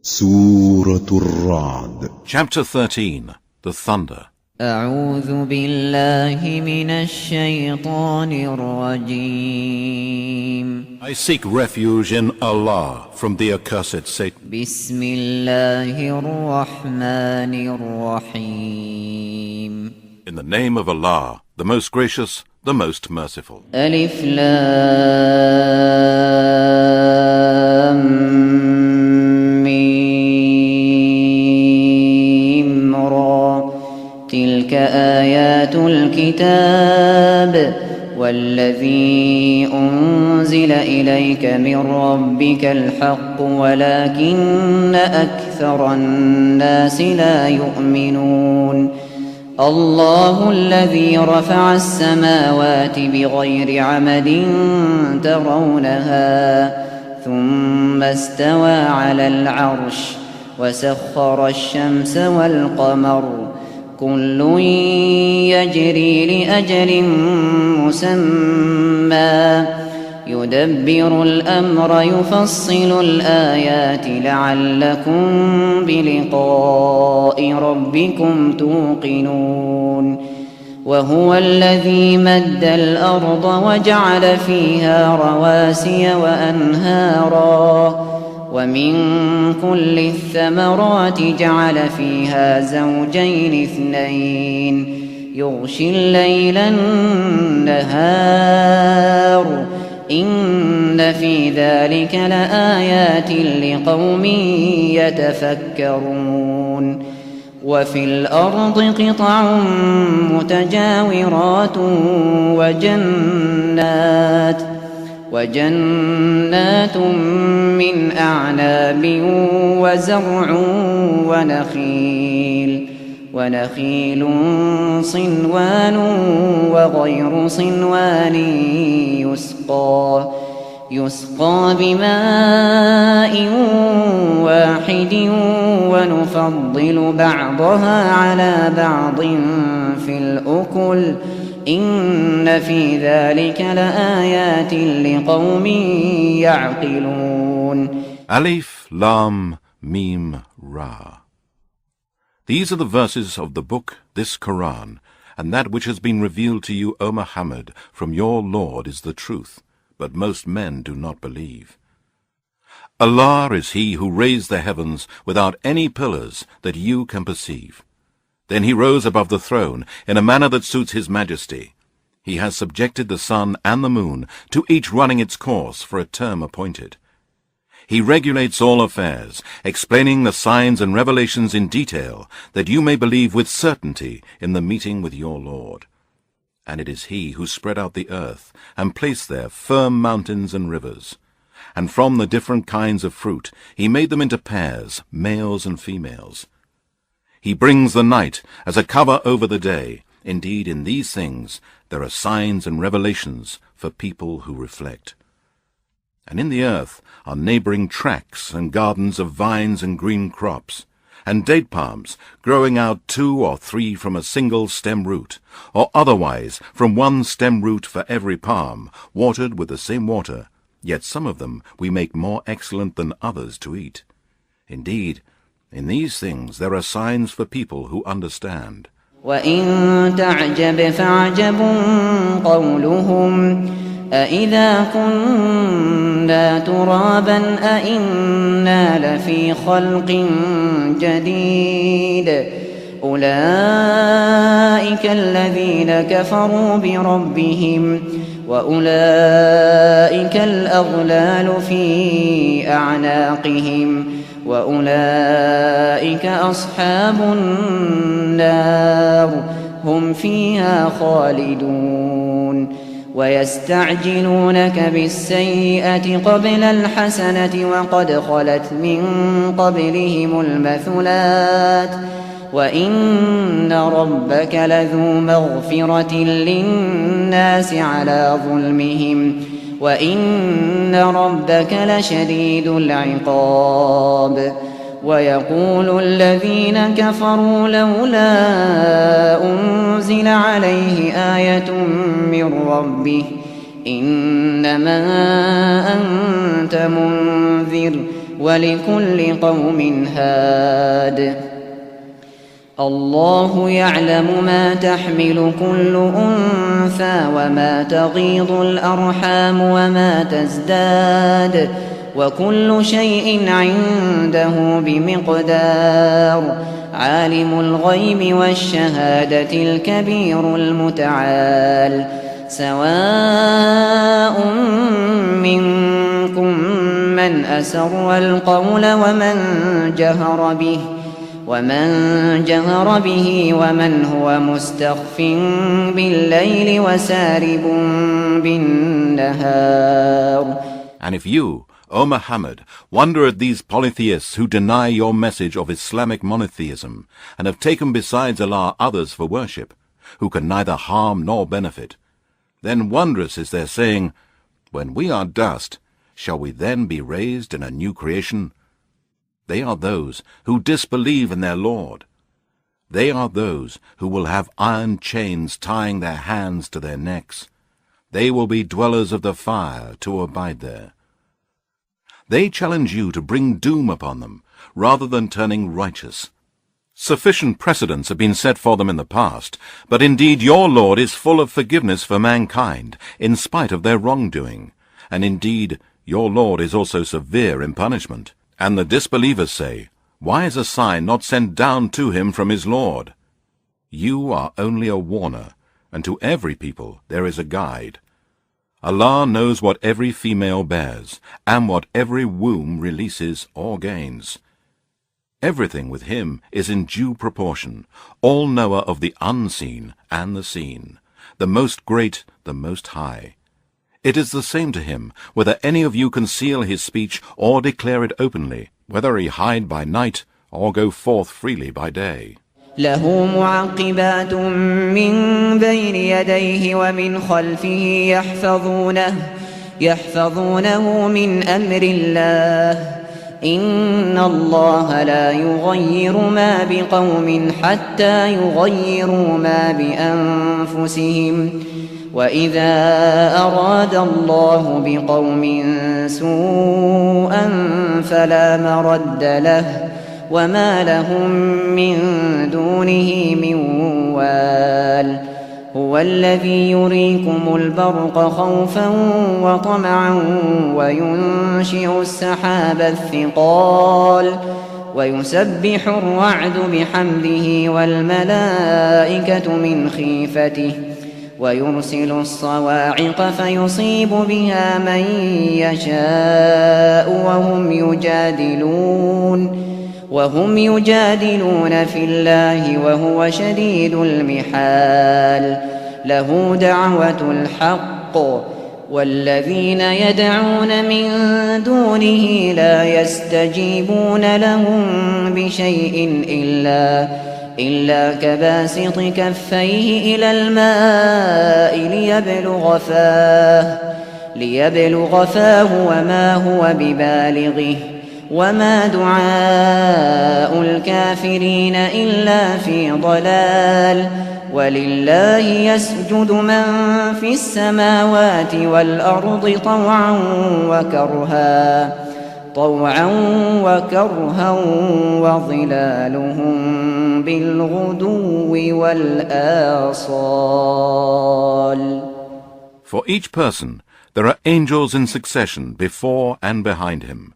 Surah Ar-Ra'd. Chapter 13, The Thunder. أعوذ بالله من الشيطان الرجيم. I seek refuge in Allah from the accursed Satan. بسم الله الرحمن الرحيم. In the name of Allah, the most gracious, the most merciful. ألف لام ميم را تلك آيات الكتاب والذي أنزل إليك من ربك الحق ولكن أكثر الناس لا يؤمنون. الله الذي رفع السماوات بغير عمد ترونها ثم استوى على العرش وسخر الشمس والقمر كل يجري لأجل مسمى يدبر الأمر يفصل الآيات لعلكم بلقاء ربكم توقنون. وهو الذي مد الأرض وجعل فيها رواسي وأنهارا ومن كل الثمرات جعل فيها زوجين اثنين يغشي الليل النهار إن في ذلك لآيات لقوم يتفكرون. وفي الأرض قطع متجاورات وجنات من أعناب وزرع ونخيل صنوان وغير صنوان يسقى بماء واحد ونفضل بعضها على بعض في الأكل إن في ذلك لآيات لقوم يعقلون. Alif, Lam, Mim, Ra. These are the verses of the book, this Qur'an, and that which has been revealed to you, O Muhammad, from your Lord is the truth, but most men do not believe. Allah is He who raised the heavens without any pillars that you can perceive. Then He rose above the throne in a manner that suits His majesty. He has subjected the sun and the moon to each running its course for a term appointed. He regulates all affairs, explaining the signs and revelations in detail, that you may believe with certainty in the meeting with your Lord. And it is He who spread out the earth and placed there firm mountains and rivers. And from the different kinds of fruit He made them into pairs, males and females. He brings the night as a cover over the day. Indeed, in these things there are signs and revelations for people who reflect. And in the earth are neighboring tracts and gardens of vines and green crops, and date palms growing out 2 or 3 from a single stem root, or otherwise from one stem root for every palm, watered with the same water, yet some of them we make more excellent than others to eat. Indeed, in these things there are signs for people who understand. وَإِن تَعْجَبْ فَعَجَبٌ قَوْلُهُمْ أَإِذَا كُنَّا تُرَابًا أَإِنَّا لَفِي خَلْقٍ جَدِيدِ أُولَئِكَ الَّذِينَ كَفَرُوا بِرَبِّهِمْ وَأُولَئِكَ الْأَغْلَالُ فِي أَعْنَاقِهِمْ وَأُولَئِكَ أَصْحَابُ النَّارِ هُمْ فِيهَا خَالِدُونَ. وَيَسْتَعْجِلُونَكَ بِالسَّيِّئَةِ قَبْلَ الْحَسَنَةِ وَقَدْ خَلَتْ مِن قَبْلِهِمُ الْمَثُلَاتُ وَإِنَّ رَبَّكَ لَذُو مَغْفِرَةٍ لِّلنَّاسِ عَلَى ظُلْمِهِمْ وَإِنَّ رَبَّكَ لَشَدِيدُ الْعِقَابِ. وَيَقُولُ الَّذِينَ كَفَرُوا لَوْلَا أُنزِلَ عَلَيْهِ آيَةٌ مِّن رَّبِّهِ إِنَّمَا أَنتَ مُنذِرٌ ولكل قوم هاد الله يعلم ما تحمل كل أنثى وما تغيض الأرحام وما تزداد وكل شيء عنده بمقدار عالم الغيب والشهادة الكبير المتعال سواء منكم من أسر القول ومن جهر به ومن هو مستخف بالليل وسارب بالنهار. And if you, O Muhammad, wonder at these polytheists who deny your message of Islamic monotheism and have taken besides Allah others for worship, who can neither harm nor benefit, then wondrous is their saying, when we are dust, shall we then be raised in a new creation? They are those who disbelieve in their Lord. They are those who will have iron chains tying their hands to their necks. They will be dwellers of the fire to abide there. They challenge you to bring doom upon them, rather than turning righteous. Sufficient precedents have been set for them in the past, but indeed your Lord is full of forgiveness for mankind, in spite of their wrongdoing, and indeed your Lord is also severe in punishment. And the disbelievers say, why is a sign not sent down to him from his Lord? You are only a warner, and to every people there is a guide. Allah knows what every female bears, and what every womb releases or gains. Everything with him is in due proportion, all-knower of the unseen and the seen, the most great, the most high. It is the same to him, whether any of you conceal his speech or declare it openly, whether he hide by night or go forth freely by day. له معقبات من بين يديه ومن خلفه يحفظونه من أمر الله إن الله لا يغير ما بقوم حتى يغيروا ما بأنفسهم وإذا أراد الله بقوم سوءا فلا مرد له وما لهم من دونه من وال هو الذي يريكم البرق خوفا وطمعا وينشئ السحاب الثقال ويسبح الرعد بحمده والملائكة من خيفته ويرسل الصواعق فيصيب بها من يشاء وهم يجادلون في الله وهو شديد المحال له دعوة الحق والذين يدعون من دونه لا يستجيبون لهم بشيء إلا كباسط كفيه إلى الماء ليبلغ فاه وما هو ببالغه وما دعاء الكافرين إلا في ضلال ولله يسجد من في السماوات والأرض طوعا وكرها وظلالهم بالغدو والآصال. For each person there are angels in succession before and behind him.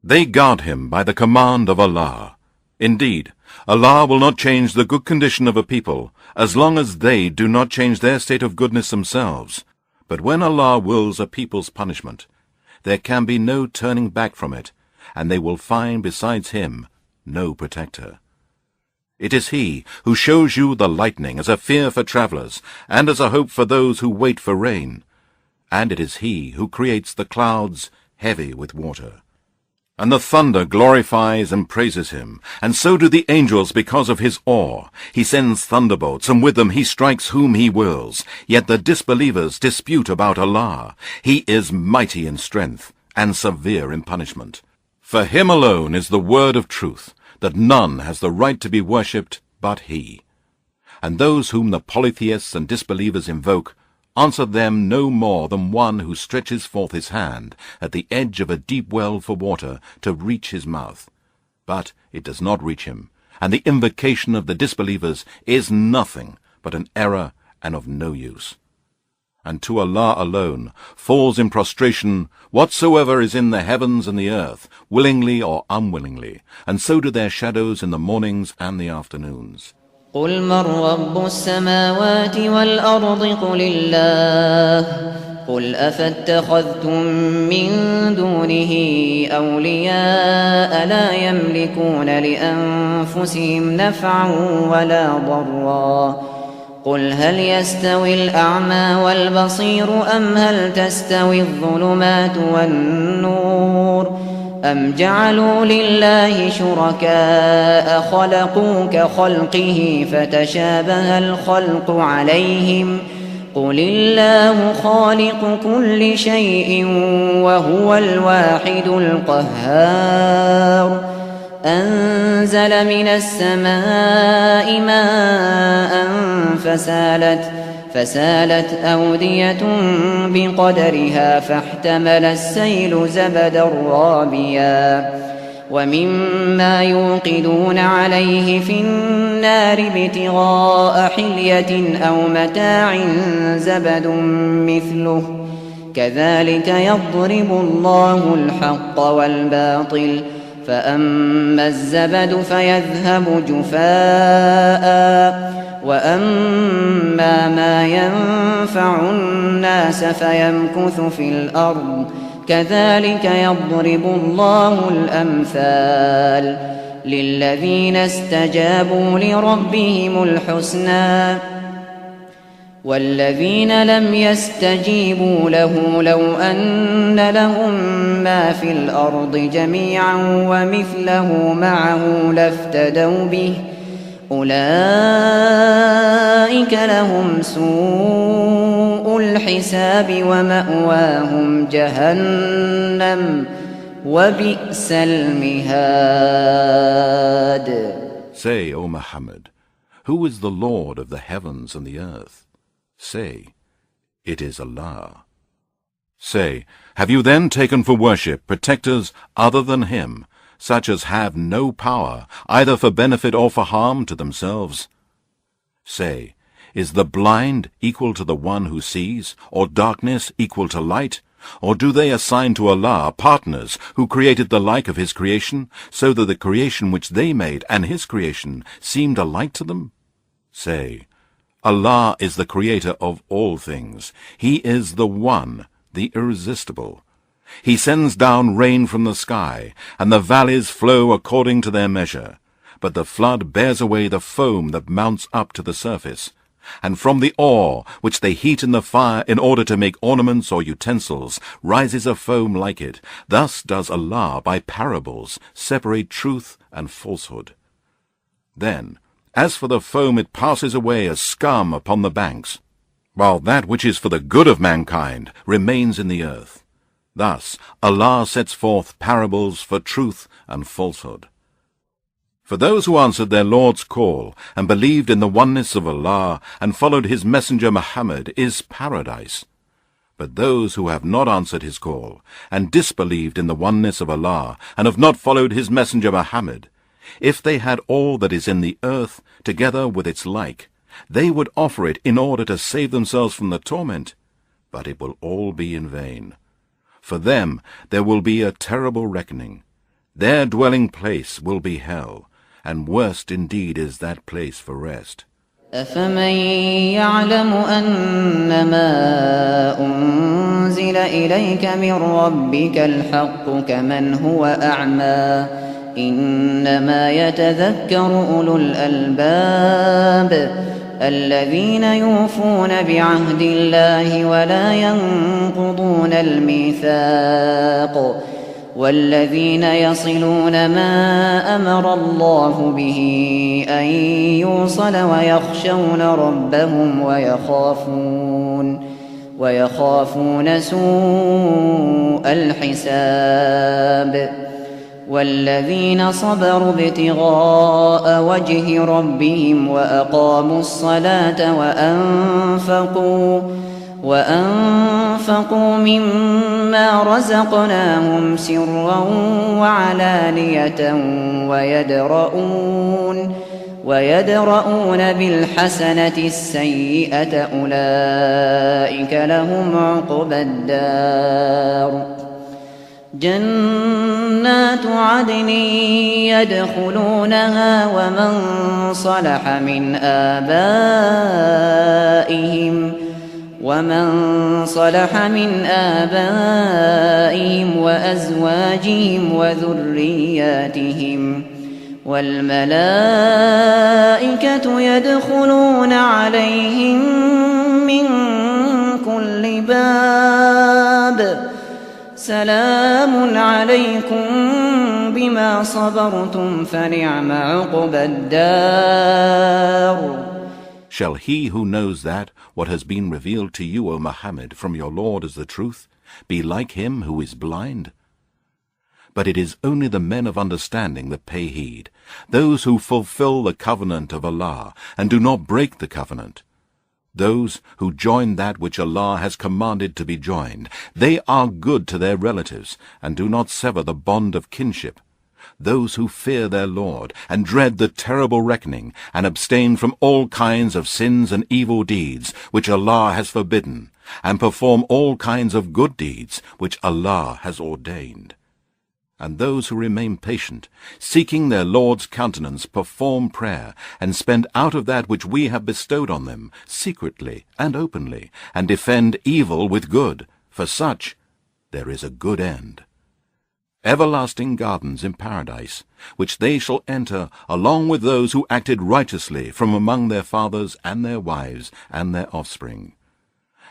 They guard him by the command of Allah. Indeed, Allah will not change the good condition of a people as long as they do not change their state of goodness themselves. But when Allah wills a people's punishment, there can be no turning back from it, and they will find besides him no protector. It is he who shows you the lightning as a fear for travelers, and as a hope for those who wait for rain. And it is he who creates the clouds heavy with water. And the thunder glorifies and praises him, and so do the angels because of his awe. He sends thunderbolts, and with them he strikes whom he wills. Yet the disbelievers dispute about Allah. He is mighty in strength, and severe in punishment. For him alone is the word of truth, that none has the right to be worshipped but he. And those whom the polytheists and disbelievers invoke answer them no more than one who stretches forth his hand at the edge of a deep well for water to reach his mouth. But it does not reach him, and the invocation of the disbelievers is nothing but an error and of no use. And to Allah alone falls in prostration whatsoever is in the heavens and the earth, willingly or unwillingly, and so do their shadows in the mornings and the afternoons. قل من رب السماوات والأرض قل الله قل أفاتخذتم من دونه أولياء لا يملكون لأنفسهم نفعا ولا ضرا قل هل يستوي الأعمى والبصير أم هل تستوي الظلمات والنور أم جعلوا لله شركاء خلقوا كخلقه فتشابه الخلق عليهم قل الله خالق كل شيء وهو الواحد القهار أنزل من السماء ماء فسالت أودية بقدرها فاحتمل السيل زبدا رابيا ومما يوقدون عليه في النار ابتغاء حلية أو متاع زبد مثله كذلك يضرب الله الحق والباطل فأما الزبد فيذهب جفاء وأما ما ينفع الناس فيمكث في الأرض كذلك يضرب الله الأمثال للذين استجابوا لربهم الحسنى والذين لم يستجيبوا له لو أن لهم ما في الأرض جميعا ومثله معه لافتدوا به أولئك لهم سوء الحساب ومأواهم جهنم وبئس المهاد. Say, O Muhammad, who is the Lord of the heavens and the earth? Say, it is Allah. Say, have you then taken for worship protectors other than Him, such as have no power, either for benefit or for harm to themselves? Say, is the blind equal to the one who sees, or darkness equal to light? Or do they assign to Allah partners who created the like of His creation, so that the creation which they made and His creation seemed alike to them? Say, Allah is the creator of all things. He is the One, the Irresistible. He sends down rain from the sky, and the valleys flow according to their measure. But the flood bears away the foam that mounts up to the surface. And from the ore, which they heat in the fire in order to make ornaments or utensils, rises a foam like it. Thus does Allah by parables separate truth and falsehood. Then, as for the foam, it passes away as scum upon the banks, while that which is for the good of mankind remains in the earth. Thus Allah sets forth parables for truth and falsehood. For those who answered their Lord's call and believed in the oneness of Allah and followed His messenger Muhammad is paradise. But those who have not answered His call and disbelieved in the oneness of Allah and have not followed His messenger Muhammad, if they had all that is in the earth together with its like, they would offer it in order to save themselves from the torment, but it will all be in vain. For them there will be a terrible reckoning. Their dwelling place will be hell, and worst indeed is that place for rest. أفمن يعلم أنما أنزل إليك من ربك الحق كمن هو أعمى إنما يتذكر أولو الألباب الذين يوفون بعهد الله ولا ينقضون الميثاق والذين يصلون ما أمر الله به أن يوصل ويخشون ربهم ويخافون سوء الحساب والذين صبروا ابتغاء وجه ربهم وأقاموا الصلاة وأنفقوا مما رزقناهم سرا وعلانية ويدرؤون بالحسنة السيئة أولئك لهم عقبى الدار جنات عدن يدخلونها ومن صلح من آبائهم وأزواجهم وذرياتهم والملائكة يدخلون عليهم من كل باب سلام عليكم بما صبرتم فنعم عقبى الدار. Shall he who knows that what has been revealed to you, O Muhammad, from your Lord is the truth, be like him who is blind? But it is only the men of understanding that pay heed, those who fulfill the covenant of Allah and do not break the covenant. Those who join that which Allah has commanded to be joined, they are good to their relatives and do not sever the bond of kinship. Those who fear their Lord and dread the terrible reckoning and abstain from all kinds of sins and evil deeds which Allah has forbidden, and perform all kinds of good deeds which Allah has ordained. And those who remain patient, seeking their Lord's countenance, perform prayer, and spend out of that which we have bestowed on them, secretly and openly, and defend evil with good. For such there is a good end. Everlasting gardens in paradise, which they shall enter along with those who acted righteously from among their fathers and their wives and their offspring.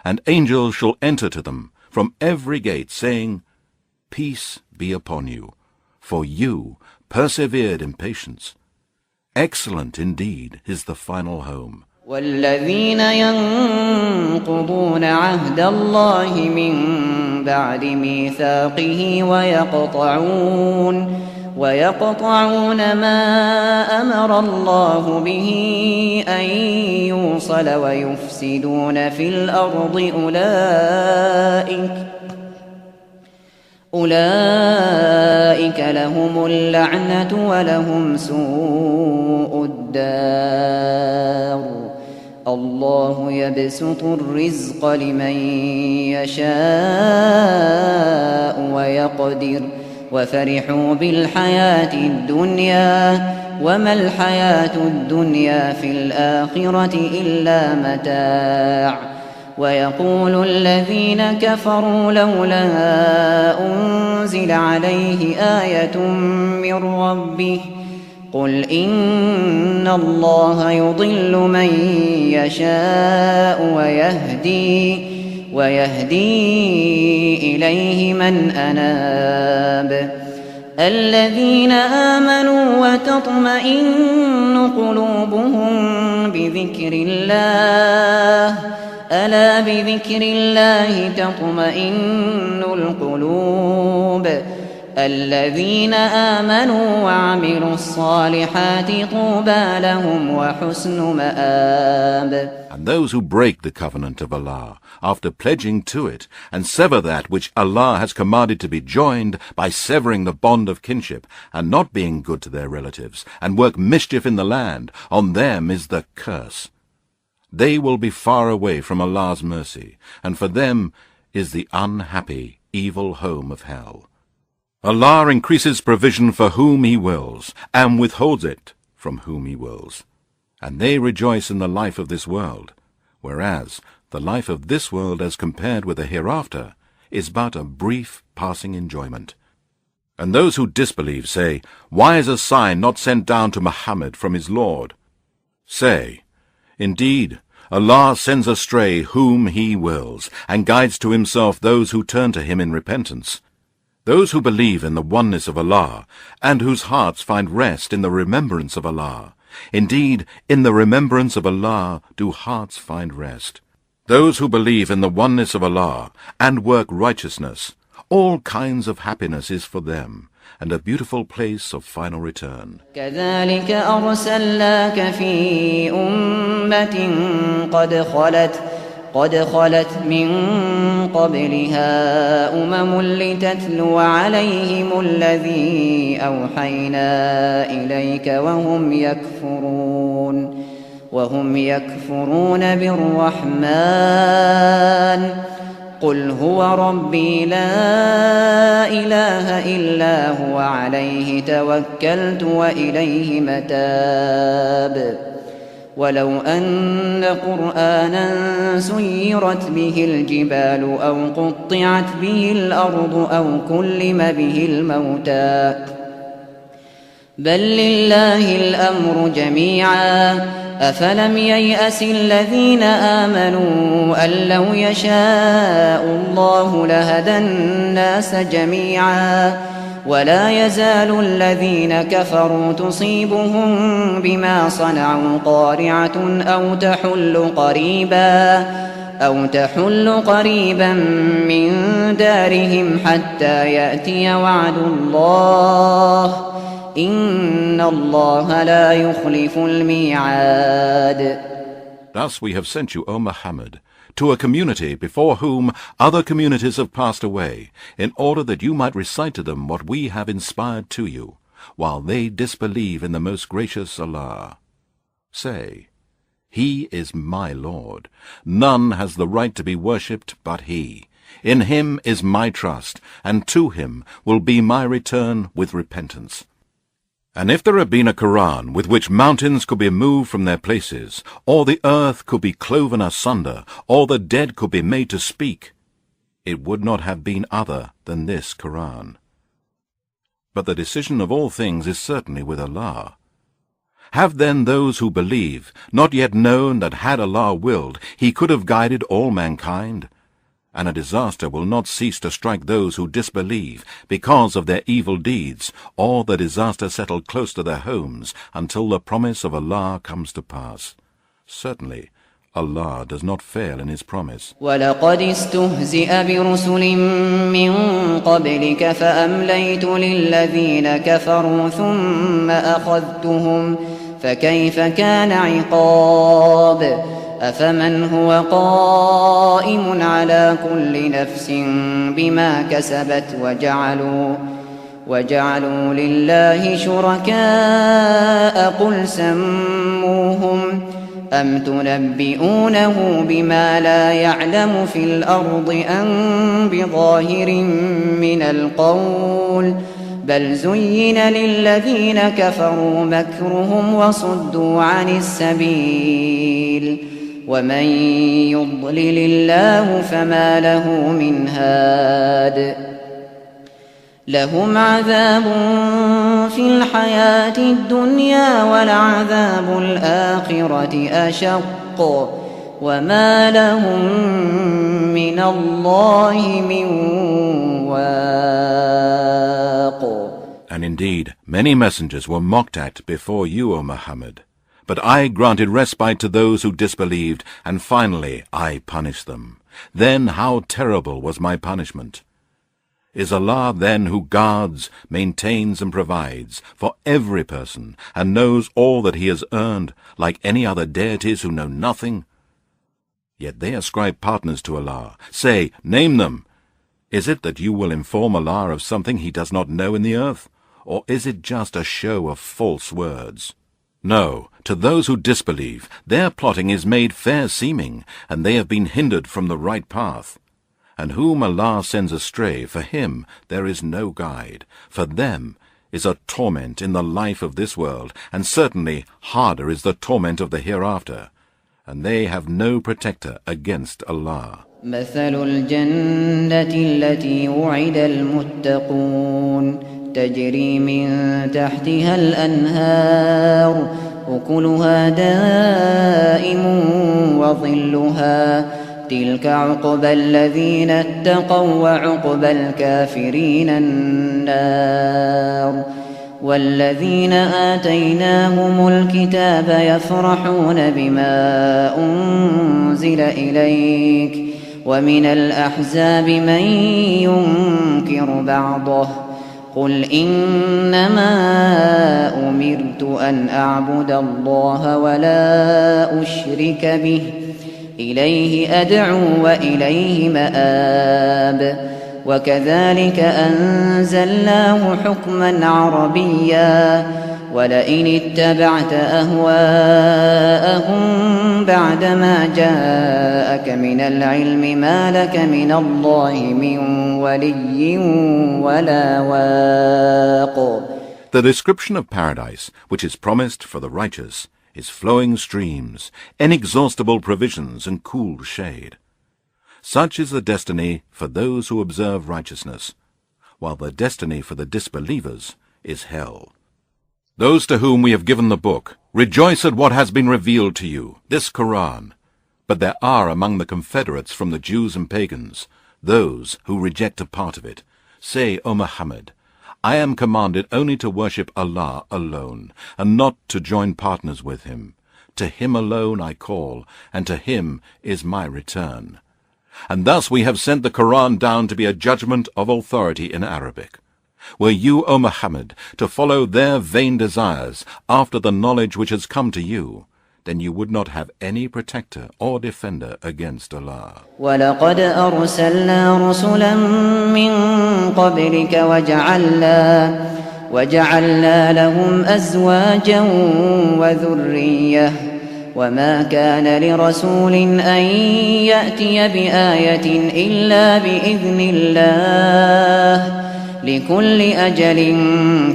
And angels shall enter to them from every gate, saying, Peace be upon you, for you persevered in patience. Excellent indeed is the final home. والذين ينقضون عهد الله من بعد ميثاقه ويقطعون ما أمر الله به أن يوصل ويفسدون في الأرض أولئك لهم اللعنة ولهم سوء الدار الله يبسط الرزق لمن يشاء ويقدر وفرحوا بالحياة الدنيا وما الحياة الدنيا في الآخرة إلا متاع ويقول الذين كفروا لولا أنزل عليه آية من ربه قل إن الله يضل من يشاء ويهدي إليه من أناب الذين آمنوا وتطمئن قلوبهم بذكر الله ألا بذكر الله تطمئن القلوب الذين آمنوا وعملوا الصالحات طوبى لهم وحسن مآب. And those who break the covenant of Allah, after pledging to it, and sever that which Allah has commanded to be joined by severing the bond of kinship, and not being good to their relatives, and work mischief in the land, on them is the curse. They will be far away from Allah's mercy, and for them is the unhappy, evil home of hell. Allah increases provision for whom He wills, and withholds it from whom He wills. And they rejoice in the life of this world, whereas the life of this world as compared with the hereafter is but a brief passing enjoyment. And those who disbelieve say, Why is a sign not sent down to Muhammad from his Lord? Say, Indeed, Allah sends astray whom He wills, and guides to Himself those who turn to Him in repentance. Those who believe in the oneness of Allah, and whose hearts find rest in the remembrance of Allah. Indeed, in the remembrance of Allah do hearts find rest. Those who believe in the oneness of Allah, and work righteousness, all kinds of happiness is for them, and a beautiful place of final return. كذلك أرسلناك في أمة قد خلت من قبلها لتتلو عليهم الذي أوحينا إليك وهم يكفرون بالرحمن قل هو ربي لا إله إلا هو عليه توكلت وإليه متاب ولو أن قرآنا سيرت به الجبال أو قطعت به الأرض أو كلم به الموتى بل لله الأمر جميعا أفلم ييأس الذين آمنوا أن لو يشاء الله لهدى الناس جميعا ولا يزال الذين كفروا تصيبهم بما صنعوا قارعة أو تحل قريبا من دارهم حتى يأتي وعد الله إن الله لا يخلف الميعاد. Thus we have sent you, O Muhammad, to a community before whom other communities have passed away, in order that you might recite to them what we have inspired to you, while they disbelieve in the most gracious Allah. Say, He is my Lord. None has the right to be worshipped but He. In Him is my trust, and to Him will be my return with repentance. And if there had been a Qur'an with which mountains could be moved from their places, or the earth could be cloven asunder, or the dead could be made to speak, it would not have been other than this Qur'an. But the decision of all things is certainly with Allah. Have then those who believe not yet known that had Allah willed, He could have guided all mankind? And a disaster will not cease to strike those who disbelieve because of their evil deeds, or the disaster settled close to their homes until the promise of Allah comes to pass. Certainly, Allah does not fail in His promise. وَلَقَدِ اسْتُهْزِئَ بِرُسُلٍ مِّن قَبْلِكَ فَأَمْلَيْتُ لِلَّذِينَ كَفَرُوا ثُمَّ أَخَذْتُهُمْ فَكَيْفَ كَانَ عِقَابِ أفمن هو قائم على كل نفس بما كسبت وجعلوا لله شركاء قل سموهم أم تنبئونه بما لا يعلم في الأرض أم بظاهر من القول بل زين للذين كفروا مكرهم وصدوا عن السبيل ومن يضلل الله فما له من هاد لهم عذاب في الحياة الدنيا ولعذاب الآخرة أشق وما لهم من الله من واق. And indeed, many messengers were mocked at before you, O Muhammad. But I granted respite to those who disbelieved, and finally I punished them. Then how terrible was my punishment! Is Allah then who guards, maintains and provides for every person, and knows all that he has earned, like any other deities who know nothing? Yet they ascribe partners to Allah. Say, name them. Is it that you will inform Allah of something He does not know in the earth? Or is it just a show of false words? No, to those who disbelieve, their plotting is made fair-seeming, and they have been hindered from the right path. And whom Allah sends astray, for him there is no guide. For them is a torment in the life of this world, and certainly harder is the torment of the hereafter. And they have no protector against Allah. مثل الجنة التي وعد المتقون تجري من تحتها الأنهار أكلها دائم وظلها تلك عقبى الذين اتقوا وعقبى الكافرين النار والذين آتيناهم الكتاب يفرحون بما أنزل إليك ومن الأحزاب من ينكر بعضه قل إنما أمرت أن أعبد الله ولا أشرك به إليه أدعو وإليه مآب وكذلك أنزلناه حكما عربيا ولئن اتبعت أهواءهم بعدما جاءك من العلم ما لك من الله من ولي ولا واق. The description of paradise, which is promised for the righteous, is flowing streams, inexhaustible provisions, and cool shade. Such is the destiny for those who observe righteousness, while the destiny for the disbelievers is hell. Those to whom we have given the book, rejoice at what has been revealed to you, this Qur'an. But there are among the confederates from the Jews and pagans, those who reject a part of it. Say, O Muhammad, I am commanded only to worship Allah alone, and not to join partners with Him. To Him alone I call, and to Him is my return. And thus we have sent the Qur'an down to be a judgment of authority in Arabic. Were you, O Muhammad, to follow their vain desires after the knowledge which has come to you, then you would not have any protector or defender against Allah. وَلَقَدْ أَرْسَلْنَا رُسُلًا مِّن قَبْلِكَ وَجَعَلْنَا لَهُمْ أَزْوَاجًا وَذُرِّيَّةً وَمَا كَانَ لِرَسُولٍ أَن يَأْتِيَ بِآيَةٍ إِلَّا بِإِذْنِ اللَّهِ لكل أجل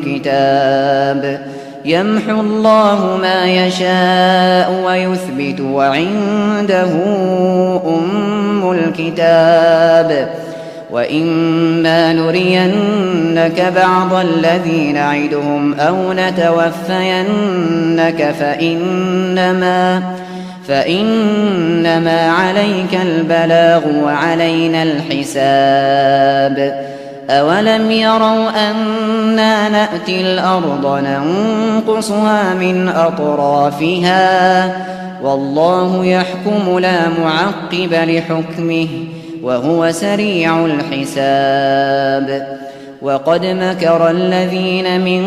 كتاب يمحو الله ما يشاء ويثبت وعنده أم الكتاب وإما نرينك بعض الذي نعدهم أو نتوفينك فإنما عليك البلاغ وعلينا الحساب أولم يروا أنا نأتي الأرض ننقصها من أطرافها والله يحكم لا معقب لحكمه وهو سريع الحساب وقد مكر الذين من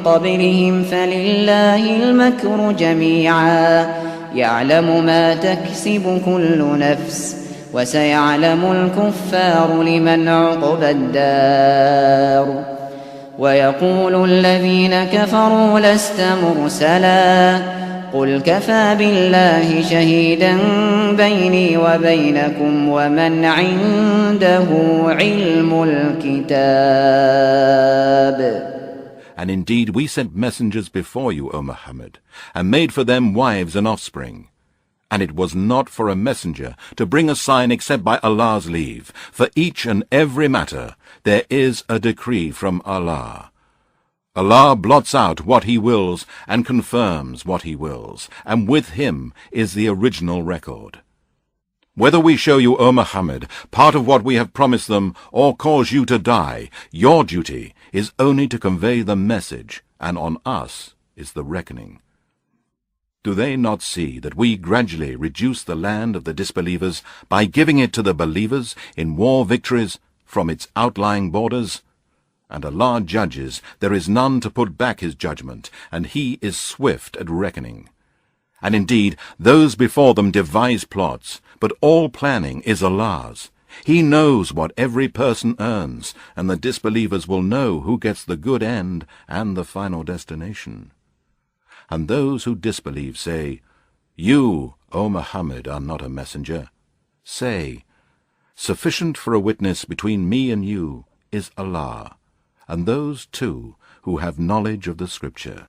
قبلهم فلله المكر جميعا يعلم ما تكسب كل نفس وسيعلم الكفار لمن عقبى الدار ويقول الذين كفروا لست مرسلا قل كفى بالله شهيدا بيني وبينكم ومن عنده علم الكتاب. And indeed we sent messengers before you, O Muhammad, and made for them wives and offspring. And it was not for a messenger to bring a sign except by Allah's leave. For each and every matter there is a decree from Allah. Allah blots out what He wills and confirms what He wills, and with Him is the original record. Whether we show you, O Muhammad, part of what we have promised them, or cause you to die, your duty is only to convey the message, and on us is the reckoning. Do they not see that we gradually reduce the land of the disbelievers by giving it to the believers in war victories from its outlying borders? And Allah judges, there is none to put back His judgment, and He is swift at reckoning. And indeed, those before them devise plots, but all planning is Allah's. He knows what every person earns, and the disbelievers will know who gets the good end and the final destination. And those who disbelieve say, You, O Muhammad, are not a messenger. Say, Sufficient for a witness between me and you is Allah, and those too who have knowledge of the Scripture.